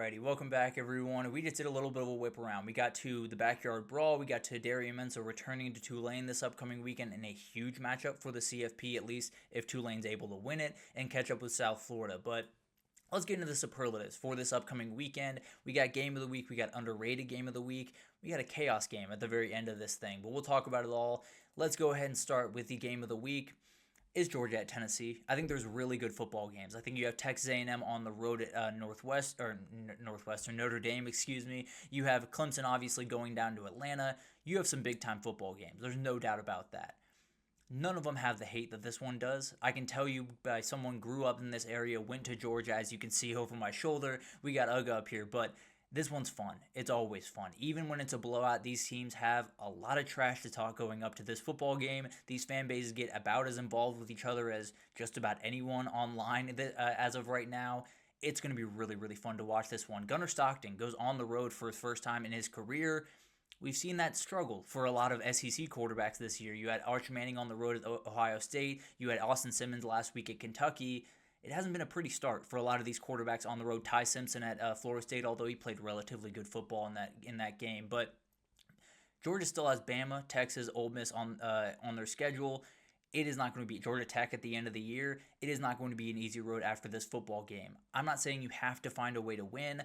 Alrighty, welcome back everyone. We just did a little bit of a whip around. We got to the backyard brawl. We got to Darien Menso returning to Tulane this upcoming weekend in a huge matchup for the CFP, at least if Tulane's able to win it and catch up with South Florida. But let's get into the superlatives for this upcoming weekend. We got game of the week. We got underrated game of the week. We got a chaos game at the very end of this thing. But we'll talk about it all. Let's go ahead and start with the game of the week. Is Georgia at Tennessee? I think there's really good football games. I think you have Texas A&M on the road at Northwestern Notre Dame, excuse me. You have Clemson obviously going down to Atlanta. You have some big time football games. There's no doubt about that. None of them have the hate that this one does. I can tell you by someone grew up in this area, went to Georgia, as you can see over my shoulder. We got UGA up here, but this one's fun. It's always fun. Even when it's a blowout, these teams have a lot of trash to talk going up to this football game. These fan bases get about as involved with each other as just about anyone online as of right now. It's going to be really, really fun to watch this one. Gunnar Stockton goes on the road for his first time in his career. We've seen that struggle for a lot of SEC quarterbacks this year. You had Arch Manning on the road at Ohio State. You had Austin Simmons last week at Kentucky. It hasn't been a pretty start for a lot of these quarterbacks on the road. Ty Simpson at Florida State, although he played relatively good football in that game. But Georgia still has Bama, Texas, Ole Miss on their schedule. It is not going to be Georgia Tech at the end of the year. It is not going to be an easy road after this football game. I'm not saying you have to find a way to win.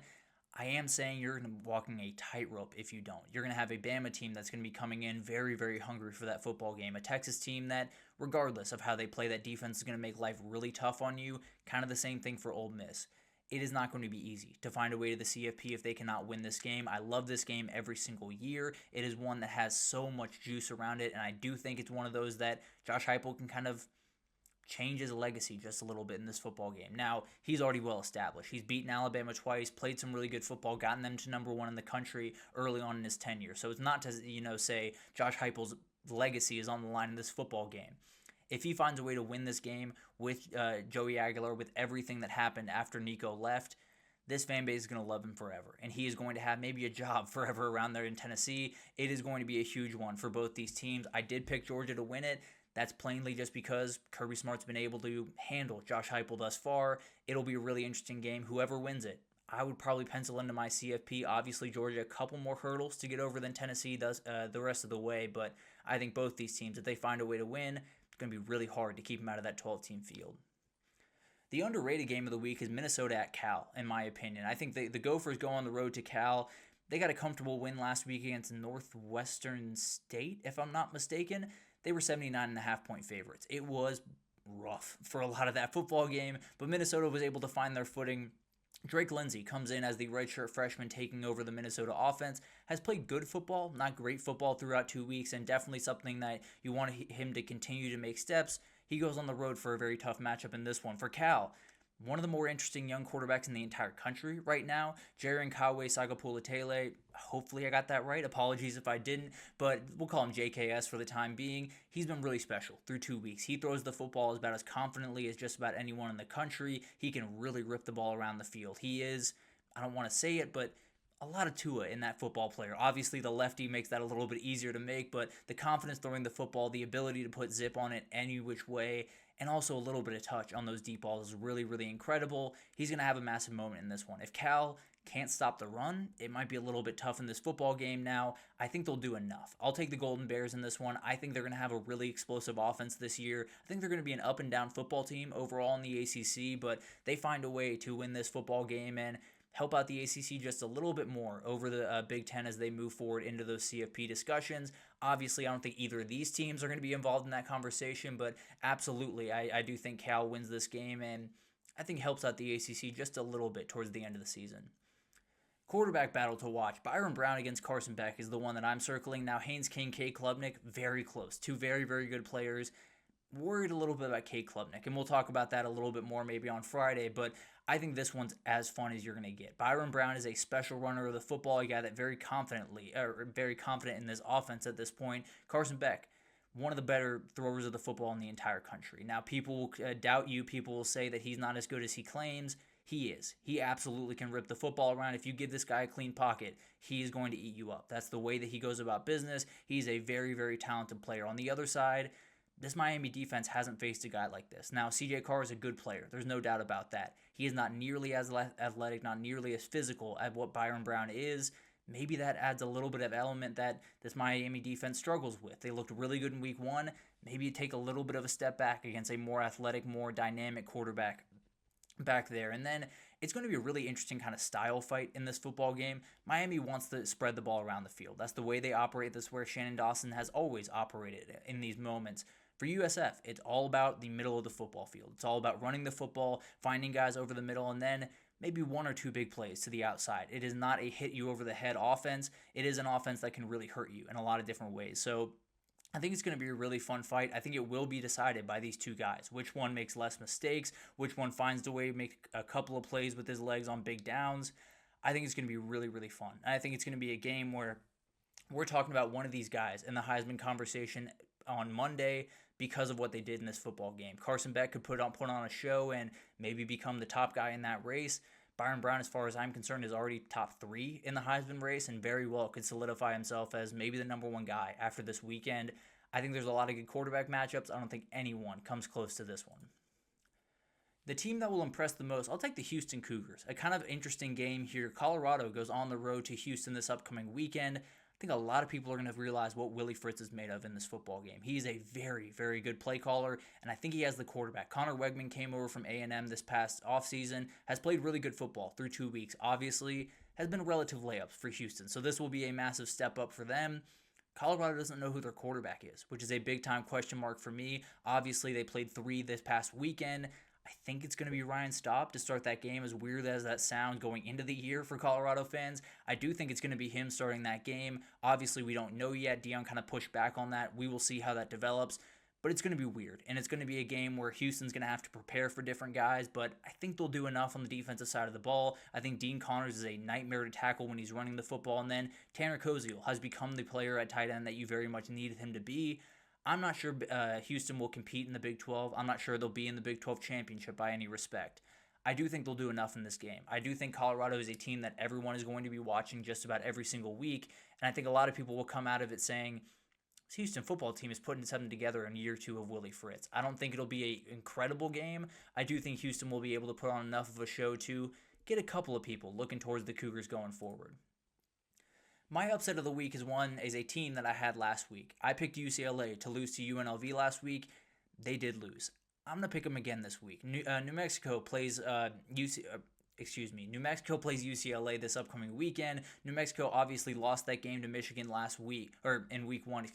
I am saying you're going to be walking a tightrope if you don't. You're going to have a Bama team that's going to be coming in very, very hungry for that football game. A Texas team that, regardless of how they play, that defense is going to make life really tough on you. Kind of the same thing for Ole Miss. It is not going to be easy to find a way to the CFP if they cannot win this game. I love this game every single year. It is one that has so much juice around it, and I do think it's one of those that Josh Heupel can kind of change his legacy just a little bit in this football game. Now, he's already well established. He's beaten Alabama twice, played some really good football, gotten them to number one in the country early on in his tenure. So it's not to, say Josh Heupel's legacy is on the line in this football game. If he finds a way to win this game with Joey Aguilar, with everything that happened after Nico left, this fan base is going to love him forever. And he is going to have maybe a job forever around there in Tennessee. It is going to be a huge one for both these teams. I did pick Georgia to win it. That's plainly just because Kirby Smart's been able to handle Josh Heupel thus far. It'll be a really interesting game. Whoever wins it, I would probably pencil into my CFP. Obviously, Georgia, a couple more hurdles to get over than Tennessee does the rest of the way. But I think both these teams, if they find a way to win, it's going to be really hard to keep them out of that 12-team field. The underrated game of the week is Minnesota at Cal, in my opinion. I think the Gophers go on the road to Cal. They got a comfortable win last week against Northwestern State, if I'm not mistaken. They were 79.5-point favorites. It was rough for a lot of that football game, but Minnesota was able to find their footing. Drake Lindsey comes in as the redshirt freshman taking over the Minnesota offense, has played good football, not great football throughout 2 weeks, and definitely something that you want him to continue to make steps. He goes on the road for a very tough matchup in this one. For Cal, one of the more interesting young quarterbacks in the entire country right now, Jaren Kawe Sagapulotele. Hopefully I got that right. Apologies if I didn't, but we'll call him JKS for the time being. He's been really special through 2 weeks. He throws the football about as confidently as just about anyone in the country. He can really rip the ball around the field. He is, I don't want to say it, but a lot of Tua in that football player. Obviously, the lefty makes that a little bit easier to make, but the confidence throwing the football, the ability to put zip on it any which way, and also a little bit of touch on those deep balls is really, really incredible. He's going to have a massive moment in this one. If Cal can't stop the run, it might be a little bit tough in this football game now. I think they'll do enough. I'll take the Golden Bears in this one. I think they're going to have a really explosive offense this year. I think they're going to be an up and down football team overall in the ACC, but they find a way to win this football game and help out the ACC just a little bit more over the Big Ten as they move forward into those CFP discussions. Obviously, I don't think either of these teams are going to be involved in that conversation, but absolutely, I do think Cal wins this game, and I think helps out the ACC just a little bit towards the end of the season. Quarterback battle to watch. Byrum Brown against Carson Beck is the one that I'm circling. Now, Haynes King, Cade Klubnik, very close. Two very, very good players. Worried a little bit about Cade Klubnik, and we'll talk about that a little bit more maybe on Friday, but I think this one's as fun as you're going to get. Byrum Brown is a special runner of the football, a guy that very confident in this offense at this point. Carson Beck, one of the better throwers of the football in the entire country. Now, people will doubt you. People will say that he's not as good as he claims. He is. He absolutely can rip the football around. If you give this guy a clean pocket, he is going to eat you up. That's the way that he goes about business. He's a very, very talented player. On the other side, This Miami defense hasn't faced a guy like this. Now, CJ Carr is a good player. There's no doubt about that. He is not nearly as athletic, not nearly as physical as what Byrum Brown is. Maybe that adds a little bit of element that this Miami defense struggles with. They looked really good in week one. Maybe you take a little bit of a step back against a more athletic, more dynamic quarterback back there. And then it's going to be a really interesting kind of style fight in this football game. Miami wants to spread the ball around the field. That's the way they operate. That's where Shannon Dawson has always operated in these moments. For USF, it's all about the middle of the football field. It's all about running the football, finding guys over the middle, and then maybe one or two big plays to the outside. It is not a hit you over the head offense. It is an offense that can really hurt you in a lot of different ways. So I think it's going to be a really fun fight. I think it will be decided by these two guys. Which one makes less mistakes, which one finds the way to make a couple of plays with his legs on big downs. I think it's going to be really, really fun. And I think it's going to be a game where we're talking about one of these guys in the Heisman conversation on Monday because of what they did in this football game. Carson Beck could put on a show and maybe become the top guy in that race. Byrum Brown, as far as I'm concerned, is already top 3 in the Heisman race and very well could solidify himself as maybe the number 1 guy after this weekend. I think there's a lot of good quarterback matchups. I don't think anyone comes close to this one. The team that will impress the most, I'll take the Houston Cougars. A kind of interesting game here. Colorado goes on the road to Houston this upcoming weekend. I think a lot of people are going to realize what Willie Fritz is made of in this football game. He's a very, very good play caller, and I think he has the quarterback. Connor Wegman came over from A&M this past offseason, has played really good football through 2 weeks. Obviously, has been relative layups for Houston, so this will be a massive step up for them. Colorado doesn't know who their quarterback is, which is a big-time question mark for me. Obviously, they played 3 this past weekend. I think it's going to be Ryan Staub to start that game, as weird as that sounds going into the year for Colorado fans. I do think it's going to be him starting that game. Obviously, we don't know yet. Deion kind of pushed back on that. We will see how that develops. But it's going to be weird, and it's going to be a game where Houston's going to have to prepare for different guys, but I think they'll do enough on the defensive side of the ball. I think Dean Connors is a nightmare to tackle when he's running the football, and then Tanner Koziel has become the player at tight end that you very much needed him to be. I'm not sure Houston will compete in the Big 12. I'm not sure they'll be in the Big 12 championship by any respect. I do think they'll do enough in this game. I do think Colorado is a team that everyone is going to be watching just about every single week, and I think a lot of people will come out of it saying, this Houston football team is putting something together in year 2 of Willie Fritz. I don't think it'll be an incredible game. I do think Houston will be able to put on enough of a show to get a couple of people looking towards the Cougars going forward. My upset of the week is a team that I had last week. I picked UCLA to lose to UNLV last week. They did lose. I'm going to pick them again this week. New Mexico plays New Mexico plays UCLA this upcoming weekend. New Mexico obviously lost that game to Michigan last week, or in week 1,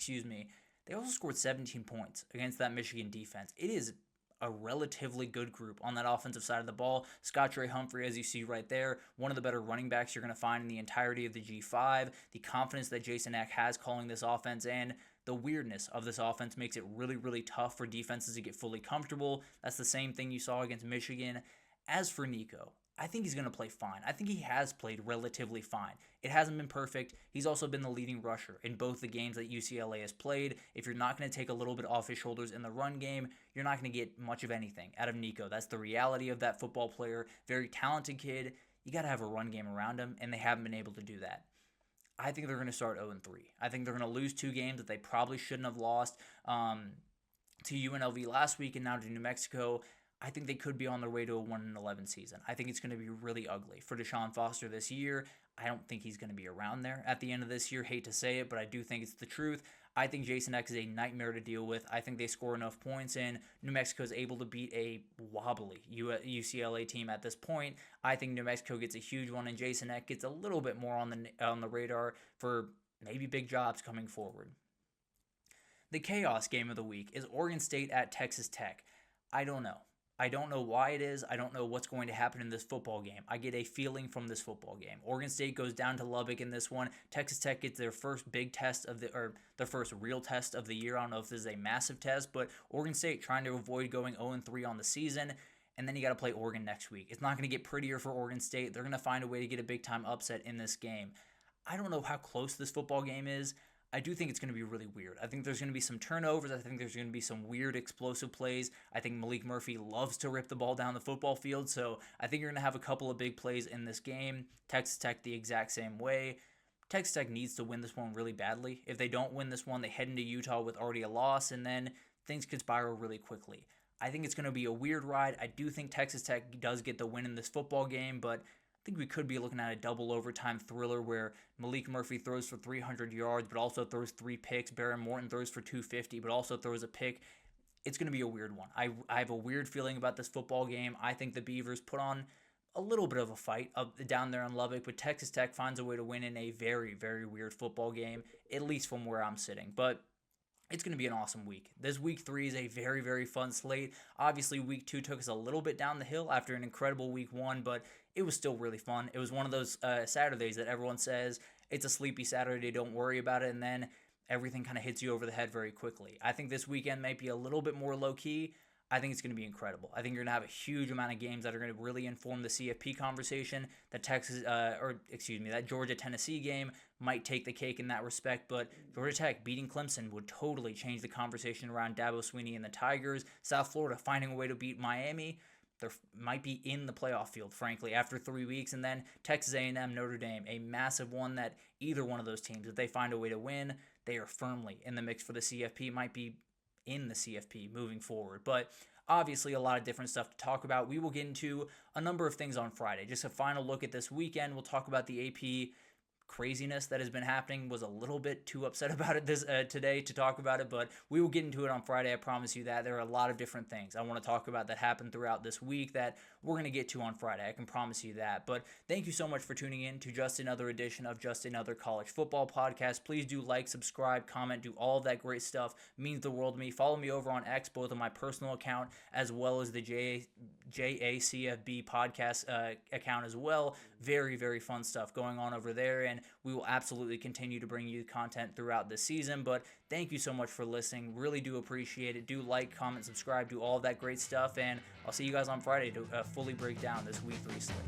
They also scored 17 points against that Michigan defense. It is a relatively good group on that offensive side of the ball. Scott Trey Humphrey, as you see right there, one of the better running backs you're going to find in the entirety of the G5. The confidence that Jason Eck has calling this offense and the weirdness of this offense makes it really, really tough for defenses to get fully comfortable. That's the same thing you saw against Michigan. As for Nico, I think he's going to play fine. I think he has played relatively fine. It hasn't been perfect. He's also been the leading rusher in both the games that UCLA has played. If you're not going to take a little bit off his shoulders in the run game, you're not going to get much of anything out of Nico. That's the reality of that football player. Very talented kid. You got to have a run game around him, and they haven't been able to do that. I think they're going to start 0-3. I think they're going to lose 2 games that they probably shouldn't have lost to UNLV last week and now to New Mexico. I think they could be on their way to a 1-11 season. I think it's going to be really ugly for Deshaun Foster this year. I don't think he's going to be around there at the end of this year. Hate to say it, but I do think it's the truth. I think Jason Eck is a nightmare to deal with. I think they score enough points, and New Mexico is able to beat a wobbly UCLA team at this point. I think New Mexico gets a huge one, and Jason Eck gets a little bit more on the radar for maybe big jobs coming forward. The chaos game of the week is Oregon State at Texas Tech. I don't know. I don't know why it is. I don't know what's going to happen in this football game. I get a feeling from this football game. Oregon State goes down to Lubbock in this one. Texas Tech gets their first big test their first real test of the year. I don't know if this is a massive test, but Oregon State trying to avoid going 0-3 on the season. And then you got to play Oregon next week. It's not going to get prettier for Oregon State. They're going to find a way to get a big-time upset in this game. I don't know how close this football game is. I do think it's going to be really weird. I think there's going to be some turnovers. I think there's going to be some weird explosive plays. I think Malik Murphy loves to rip the ball down the football field, so I think you're going to have a couple of big plays in this game. Texas Tech the exact same way. Texas Tech needs to win this one really badly. If they don't win this one, they head into Utah with already a loss, and then things could spiral really quickly. I think it's going to be a weird ride. I do think Texas Tech does get the win in this football game, but I think we could be looking at a double overtime thriller where Malik Murphy throws for 300 yards, but also throws 3 picks. Barron Morton throws for 250, but also throws a pick. It's going to be a weird one. I have a weird feeling about this football game. I think the Beavers put on a little bit of a fight down there in Lubbock, but Texas Tech finds a way to win in a very, very weird football game, at least from where I'm sitting. But it's going to be an awesome week. This week 3 is a very, very fun slate. Obviously, week 2 took us a little bit down the hill after an incredible week 1, but it was still really fun. It was one of those Saturdays that everyone says, it's a sleepy Saturday, don't worry about it, and then everything kind of hits you over the head very quickly. I think this weekend might be a little bit more low-key. I think it's going to be incredible. I think you're going to have a huge amount of games that are going to really inform the CFP conversation. That Georgia-Tennessee game might take the cake in that respect, but Georgia Tech beating Clemson would totally change the conversation around Dabo Swinney and the Tigers. South Florida finding a way to beat Miami. They might be in the playoff field, frankly, after 3 weeks. And then Texas A&M, Notre Dame, a massive one that either one of those teams, if they find a way to win, they are firmly in the mix for the CFP, might be in the CFP moving forward. But obviously a lot of different stuff to talk about. We will get into a number of things on Friday. Just a final look at this weekend. We'll talk about the AP craziness that has been happening. Was a little bit too upset about it today to talk about it, but we will get into it on Friday. I promise you that. There are a lot of different things I want to talk about that happened throughout this week that we're going to get to on Friday. I can promise you that. But thank you so much for tuning in to just another edition of Just Another College Football Podcast. Please do like, subscribe, comment, do all of that great stuff. It means the world to me. Follow me over on X, both on my personal account as well as the JACFB podcast account as well. Very, very fun stuff going on over there, and we will absolutely continue to bring you content throughout this season. But thank you so much for listening. Really do appreciate it. Do like, comment, subscribe, do all of that great stuff, and I'll see you guys on Friday to fully break down this week 3 slate.